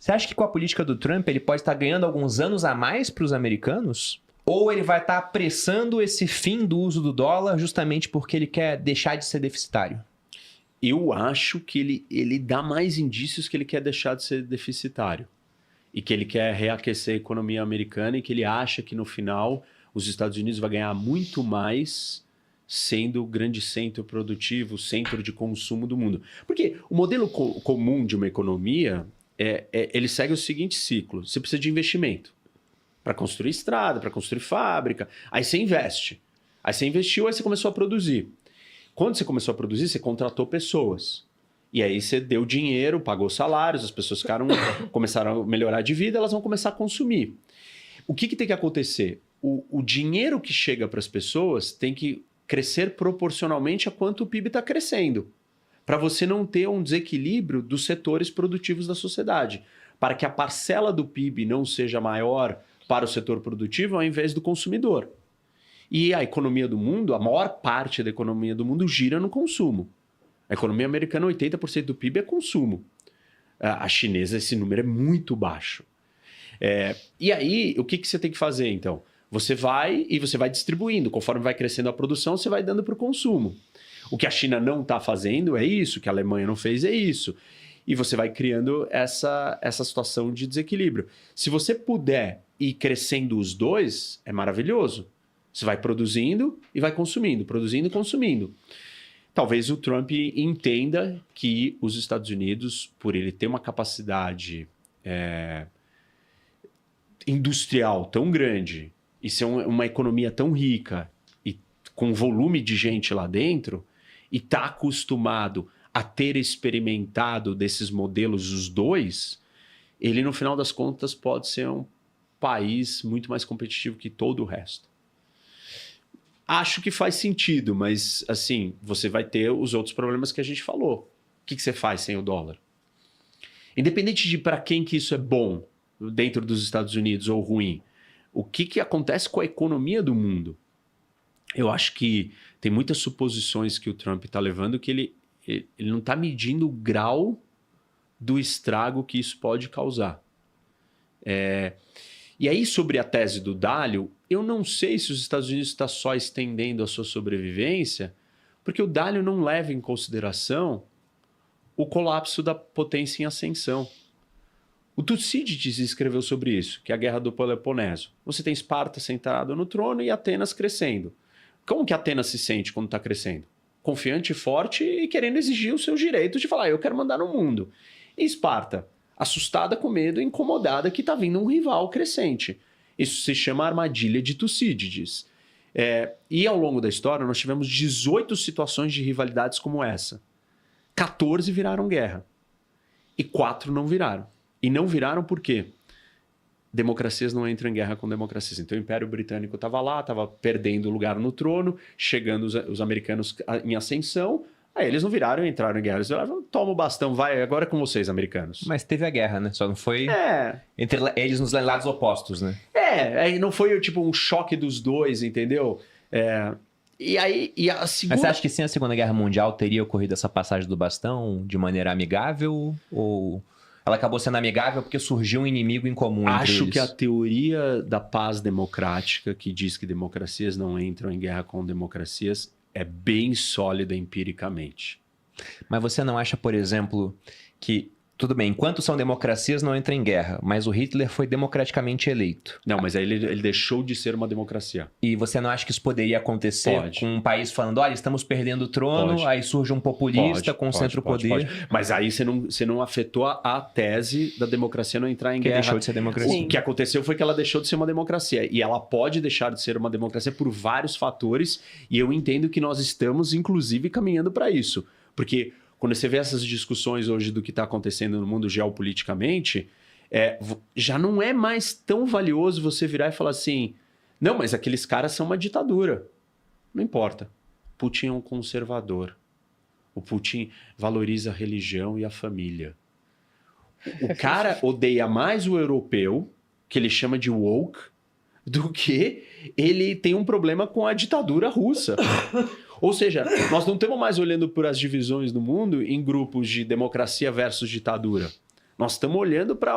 Você acha que com a política do Trump ele pode estar ganhando alguns anos a mais para os americanos? Ou ele vai estar apressando esse fim do uso do dólar justamente porque ele quer deixar de ser deficitário? Eu acho que ele dá mais indícios que ele quer deixar de ser deficitário. E que ele quer reaquecer a economia americana e que ele acha que no final os Estados Unidos vai ganhar muito mais sendo o grande centro produtivo, centro de consumo do mundo. Porque o modelo comum de uma economia, ele segue o seguinte ciclo. Você precisa de investimento para construir estrada, para construir fábrica. Aí você investe. Aí você investiu, aí você começou a produzir. Quando você começou a produzir, você contratou pessoas. E aí você deu dinheiro, pagou salários, as pessoas começaram a melhorar de vida, elas vão começar a consumir. O que tem que acontecer? O dinheiro que chega para as pessoas tem que crescer proporcionalmente a quanto o PIB está crescendo. Para você não ter um desequilíbrio dos setores produtivos da sociedade. Para que a parcela do PIB não seja maior para o setor produtivo ao invés do consumidor. E a economia do mundo, a maior parte da economia do mundo gira no consumo. A economia americana, 80% do PIB é consumo. A chinesa, esse número é muito baixo. E aí, o que você tem que fazer, então? Você vai distribuindo. Conforme vai crescendo a produção, você vai dando para o consumo. O que a China não está fazendo é isso, o que a Alemanha não fez é isso. E você vai criando essa situação de desequilíbrio. Se você puder ir crescendo os dois, é maravilhoso. Você vai produzindo e vai consumindo, produzindo e consumindo. Talvez o Trump entenda que os Estados Unidos, por ele ter uma capacidade industrial tão grande e ser uma economia tão rica e com volume de gente lá dentro, e tá acostumado a ter experimentado desses modelos os dois, ele no final das contas pode ser um país muito mais competitivo que todo o resto. Acho que faz sentido, mas assim, você vai ter os outros problemas que a gente falou. O que você faz sem o dólar? Independente de para quem que isso é bom dentro dos Estados Unidos ou ruim, o que acontece com a economia do mundo? Eu acho que tem muitas suposições que o Trump está levando que ele não está medindo o grau do estrago que isso pode causar. E aí, sobre a tese do Dalio, eu não sei se os Estados Unidos estão só estendendo a sua sobrevivência, porque o Dalio não leva em consideração o colapso da potência em ascensão. O Tucídides escreveu sobre isso, que é a Guerra do Peloponeso. Você tem Esparta sentado no trono e Atenas crescendo. Como que Atenas se sente quando está crescendo? Confiante, forte e querendo exigir os seus direitos de falar, eu quero mandar no mundo. E Esparta? Assustada, com medo, incomodada que está vindo um rival crescente. Isso se chama armadilha de Tucídides. E ao longo da história nós tivemos 18 situações de rivalidades como essa. 14 viraram guerra. E 4 não viraram. E não viraram por quê? Democracias não entram em guerra com democracias. Então o Império Britânico estava lá, estava perdendo lugar no trono, chegando os americanos em ascensão. Aí eles não viraram e entraram em guerra. Eles falaram, toma o bastão, vai, agora é com vocês, americanos. Mas teve a guerra, né? Só não foi entre eles nos lados opostos, né? Não foi tipo um choque dos dois, entendeu? E aí, a segunda... Mas você acha que sem a Segunda Guerra Mundial teria ocorrido essa passagem do bastão de maneira amigável? Ou ela acabou sendo amigável porque surgiu um inimigo em comum entre eles? Acho que a teoria da paz democrática, que diz que democracias não entram em guerra com democracias, é bem sólida empiricamente. Mas você não acha, por exemplo, que... Tudo bem, enquanto são democracias, não entra em guerra. Mas o Hitler foi democraticamente eleito. Não, mas aí ele deixou de ser uma democracia. E você não acha que isso poderia acontecer com um país falando, olha, estamos perdendo o trono, aí surge um populista, concentra o poder. Pode. Mas aí você não afetou a tese da democracia não entrar em guerra. Deixou de ser democracia. O que aconteceu foi que ela deixou de ser uma democracia. E ela pode deixar de ser uma democracia por vários fatores. E eu entendo que nós estamos, inclusive, caminhando para isso. Porque... quando você vê essas discussões hoje do que está acontecendo no mundo geopoliticamente, já não é mais tão valioso você virar e falar assim, não, mas aqueles caras são uma ditadura. Não importa. Putin é um conservador. O Putin valoriza a religião e a família. O cara odeia mais o europeu, que ele chama de woke, do que ele tem um problema com a ditadura russa. Ou seja, nós não estamos mais olhando por as divisões do mundo em grupos de democracia versus ditadura. Nós estamos olhando para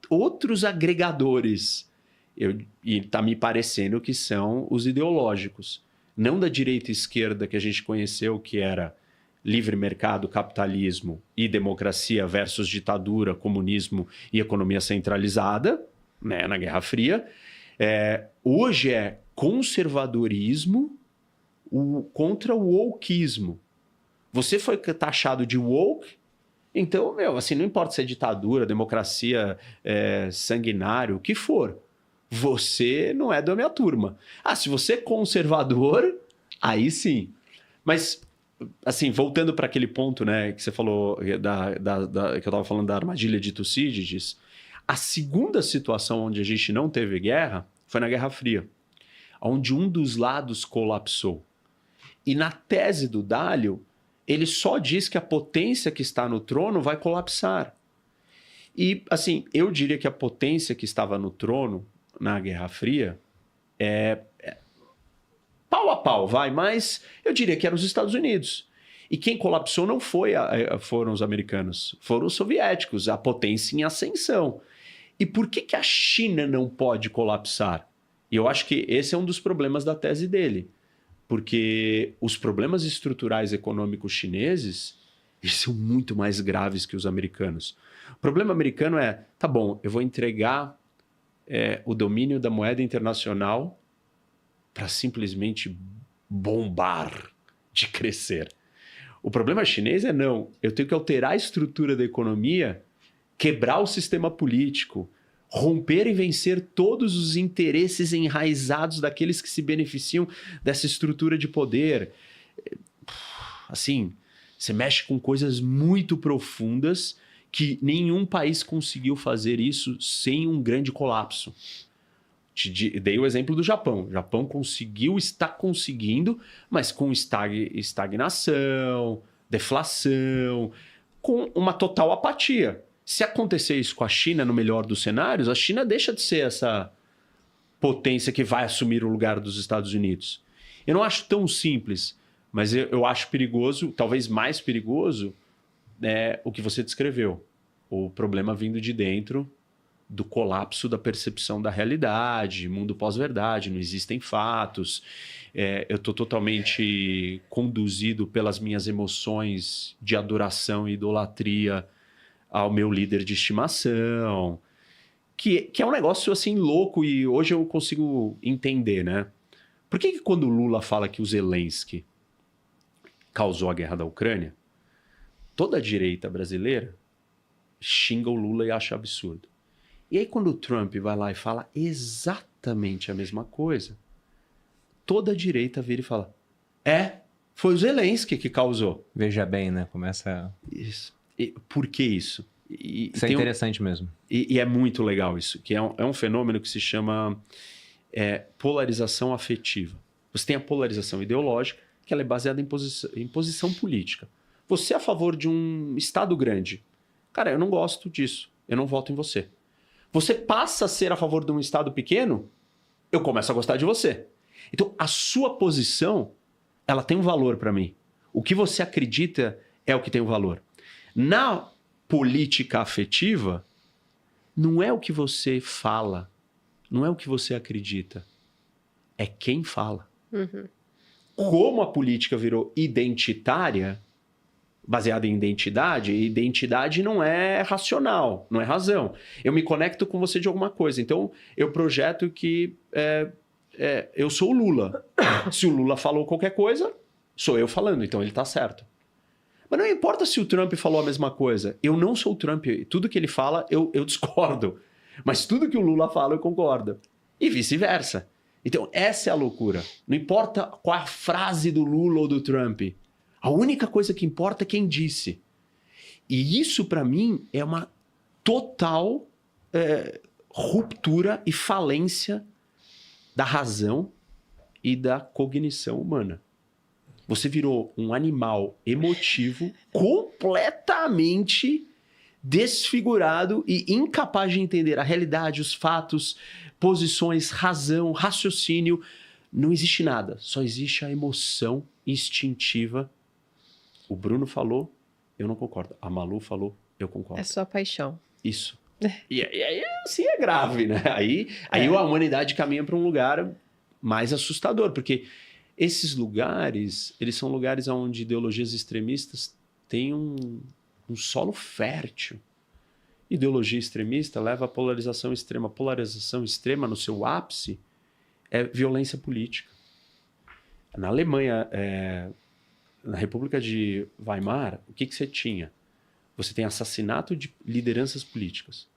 outros agregadores. E está me parecendo que são os ideológicos. Não da direita e esquerda que a gente conheceu, que era livre mercado, capitalismo e democracia versus ditadura, comunismo e economia centralizada, né, na Guerra Fria. Hoje é conservadorismo contra o wokeismo. Você foi taxado de woke, então, assim, não importa se é ditadura, democracia, sanguinário, o que for. Você não é da minha turma. Se você é conservador, aí sim. Mas, assim, voltando para aquele ponto, né, que você falou, que eu estava falando da armadilha de Tucídides, a segunda situação onde a gente não teve guerra foi na Guerra Fria, onde um dos lados colapsou. E na tese do Dallio, ele só diz que a potência que está no trono vai colapsar. E, assim, eu diria que a potência que estava no trono na Guerra Fria pau a pau, mas eu diria que eram os Estados Unidos. E quem colapsou não foram os americanos, foram os soviéticos, a potência em ascensão. E por que a China não pode colapsar? E eu acho que esse é um dos problemas da tese dele. Porque os problemas estruturais econômicos chineses, eles são muito mais graves que os americanos. O problema americano tá bom, eu vou entregar o domínio da moeda internacional para simplesmente bombar de crescer. O problema chinês não, eu tenho que alterar a estrutura da economia, quebrar o sistema político, romper e vencer todos os interesses enraizados daqueles que se beneficiam dessa estrutura de poder. Assim, você mexe com coisas muito profundas que nenhum país conseguiu fazer isso sem um grande colapso. Dei o exemplo do Japão. O Japão está conseguindo, mas com estagnação, deflação, com uma total apatia. Se acontecer isso com a China, no melhor dos cenários, a China deixa de ser essa potência que vai assumir o lugar dos Estados Unidos. Eu não acho tão simples, mas eu acho perigoso, talvez mais perigoso, o que você descreveu. O problema vindo de dentro do colapso da percepção da realidade, mundo pós-verdade, não existem fatos. Eu estou totalmente conduzido pelas minhas emoções de adoração e idolatria ao meu líder de estimação, que é um negócio assim louco e hoje eu consigo entender, né? Por que quando o Lula fala que o Zelensky causou a guerra da Ucrânia, toda a direita brasileira xinga o Lula e acha absurdo? E aí quando o Trump vai lá e fala exatamente a mesma coisa, toda a direita vira e fala, foi o Zelensky que causou. Veja bem, né? Começa... Isso. Por que isso? Isso é interessante mesmo. E é muito legal isso, que é um fenômeno que se chama polarização afetiva. Você tem a polarização ideológica, que ela é baseada em posição política. Você é a favor de um Estado grande. Cara, eu não gosto disso. Eu não voto em você. Você passa a ser a favor de um Estado pequeno, eu começo a gostar de você. Então, a sua posição, ela tem um valor para mim. O que você acredita é o que tem um valor. Na política afetiva, não é o que você fala, não é o que você acredita, é quem fala. Uhum. Como a política virou identitária, baseada em identidade, e identidade não é racional, não é razão. Eu me conecto com você de alguma coisa. Então, eu projeto que eu sou o Lula. Se o Lula falou qualquer coisa, sou eu falando, então ele está certo. Mas não importa se o Trump falou a mesma coisa. Eu não sou o Trump. Tudo que ele fala, eu discordo. Mas tudo que o Lula fala, eu concordo. E vice-versa. Então, essa é a loucura. Não importa qual a frase do Lula ou do Trump. A única coisa que importa é quem disse. E isso, para mim, é uma total ruptura e falência da razão e da cognição humana. Você virou um animal emotivo completamente desfigurado e incapaz de entender a realidade, os fatos, posições, razão, raciocínio. Não existe nada, só existe a emoção instintiva. O Bruno falou, eu não concordo. A Malu falou, Eu concordo. É sua paixão. Isso. E aí, assim, é grave, né? Aí a humanidade caminha para um lugar mais assustador, porque esses lugares, eles são lugares onde ideologias extremistas têm um solo fértil. Ideologia extremista leva à polarização extrema. A polarização extrema, no seu ápice, é violência política. Na Alemanha, na República de Weimar, o que você tinha? Você tem assassinato de lideranças políticas.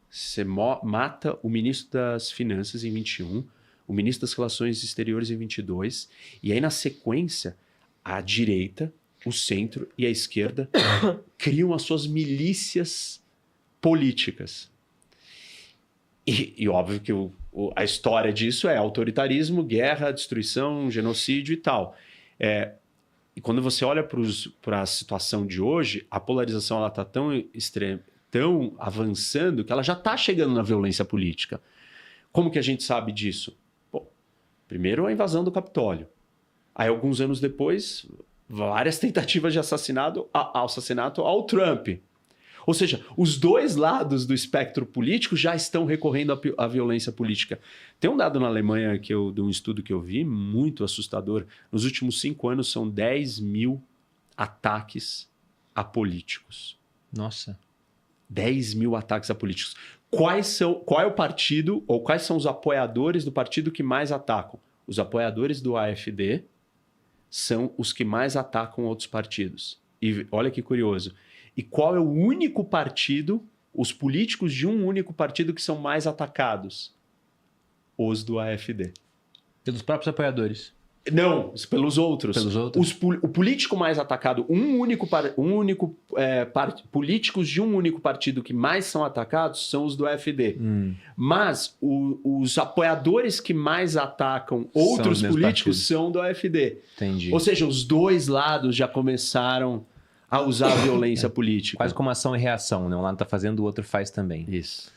Você mata o ministro das Finanças em 21, o ministro das Relações Exteriores em 22, e aí, na sequência, a direita, o centro e a esquerda criam as suas milícias políticas. E óbvio que a história disso é autoritarismo, guerra, destruição, genocídio e tal. E quando você olha para a situação de hoje, a polarização está tão extrema, tão avançando, que ela já está chegando na violência política. Como que a gente sabe disso? Bom, primeiro, a invasão do Capitólio. Aí, alguns anos depois, várias tentativas de assassinato ao Trump. Ou seja, os dois lados do espectro político já estão recorrendo à violência política. Tem um dado na Alemanha de um estudo que eu vi, muito assustador. Nos últimos 5 anos, são 10 mil ataques a políticos. Nossa. 10 mil ataques a políticos. Qual é o partido, ou quais são os apoiadores do partido que mais atacam? Os apoiadores do AfD são os que mais atacam outros partidos. E olha que curioso. E qual é o único partido, os políticos de um único partido que são mais atacados? Os do AfD. Pelos próprios apoiadores. Não, pelos outros. Pelos outros. O político mais atacado, políticos de um único partido que mais são atacados são os do AfD. Mas os apoiadores que mais atacam outros políticos são do AfD. Entendi. Ou seja, os dois lados já começaram a usar a violência política. Quase como ação e reação, né? Um lado tá fazendo, o outro faz também. Isso.